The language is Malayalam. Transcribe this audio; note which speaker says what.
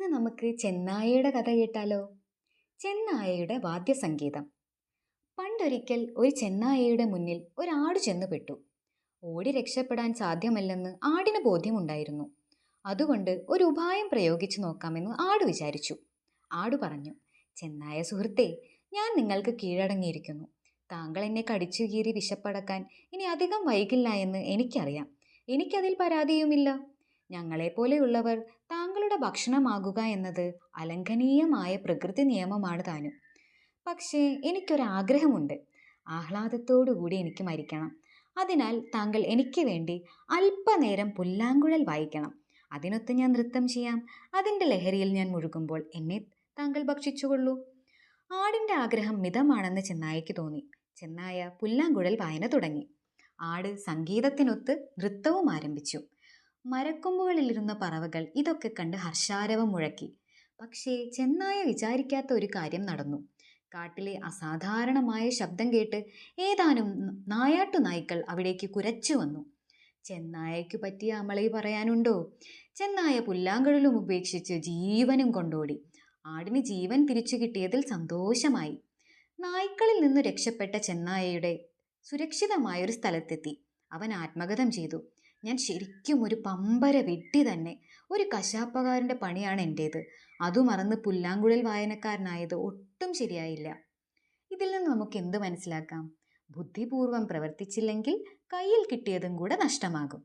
Speaker 1: ഇന്ന് നമുക്ക് ചെന്നായയുടെ കഥ കേട്ടാലോ? ചെന്നായയുടെ വാദ്യസംഗീതം. പണ്ടൊരിക്കൽ ഒരു ചെന്നായയുടെ മുന്നിൽ ഒരാട് ചെന്നുപെട്ടു. ഓടി രക്ഷപ്പെടാൻ സാധ്യമല്ലെന്ന് ആടിന് ബോധ്യമുണ്ടായിരുന്നു. അതുകൊണ്ട് ഒരു ഉപായം പ്രയോഗിച്ചു നോക്കാമെന്ന് ആട് വിചാരിച്ചു. ആട് പറഞ്ഞു, ചെന്നായ സുഹൃത്തേ, ഞാൻ നിങ്ങൾക്ക് കീഴടങ്ങിയിരിക്കുന്നു. താങ്കൾ എന്നെ കടിച്ചു കീറി വിശപ്പടക്കാൻ ഇനി അധികം വൈകില്ല എന്ന് എനിക്കറിയാം. എനിക്കതിൽ പരാതിയുമില്ല. ഞങ്ങളെപ്പോലെയുള്ളവർ താങ്കളുടെ ഭക്ഷണമാകുക എന്നത് അലംഘനീയമായ പ്രകൃതി നിയമമാണ് താനും. പക്ഷേ എനിക്കൊരാഗ്രഹമുണ്ട്. ആഹ്ലാദത്തോടുകൂടി എനിക്ക് മരിക്കണം. അതിനാൽ താങ്കൾ എനിക്ക് വേണ്ടി അല്പനേരം പുല്ലാങ്കുഴൽ വായിക്കണം. അതിനൊത്ത് ഞാൻ നൃത്തം ചെയ്യാം. അതിൻ്റെ ലഹരിയിൽ ഞാൻ മുഴുകുമ്പോൾ എന്നെ താങ്കൾ ഭക്ഷിച്ചുകൊള്ളൂ. ആടിൻ്റെ ആഗ്രഹം മിതമാണെന്ന് ചെന്നായയ്ക്ക് തോന്നി. ചെന്നായ പുല്ലാങ്കുഴൽ വായന തുടങ്ങി. ആട് സംഗീതത്തിനൊത്ത് നൃത്തവും ആരംഭിച്ചു. മരക്കൊമ്പുകളിലിരുന്ന പറവകൾ ഇതൊക്കെ കണ്ട് ഹർഷാരവം മുഴക്കി. പക്ഷേ ചെന്നായ വിചാരിക്കാത്ത ഒരു കാര്യം നടന്നു. കാട്ടിലെ അസാധാരണമായ ശബ്ദം കേട്ട് ഏതാനും നായാട്ടു നായ്ക്കൾ അവിടേക്ക് കുരച്ചു വന്നു. ചെന്നായയ്ക്കു പറ്റിയ അമളി പറയാനുണ്ടോ? ചെന്നായ പുല്ലാങ്കുഴലും ഉപേക്ഷിച്ച് ജീവനും കൊണ്ടോടി. ആടിന് ജീവൻ തിരിച്ചു കിട്ടിയതിൽ സന്തോഷമായി. നായ്ക്കളിൽ നിന്ന് രക്ഷപ്പെട്ട ചെന്നായയുടെ സുരക്ഷിതമായൊരു സ്ഥലത്തെത്തി. അവൻ ആത്മഗതം ചെയ്തു. ഞാൻ ശരിക്കും ഒരു പമ്പര വിഡ്ഢി തന്നെ. ഒരു കശാപ്പുകാരൻ്റെ പണിയാണ് എൻ്റേത്. അതു മറന്ന് പുല്ലാങ്കുഴൽ വായനക്കാരനായത് ഒട്ടും ശരിയായില്ല. ഇതിൽ നിന്ന് നമുക്ക് എന്ത് മനസ്സിലാക്കാം? ബുദ്ധിപൂർവം പ്രവർത്തിച്ചില്ലെങ്കിൽ കയ്യിൽ കിട്ടിയതും കൂടെ നഷ്ടമാകും.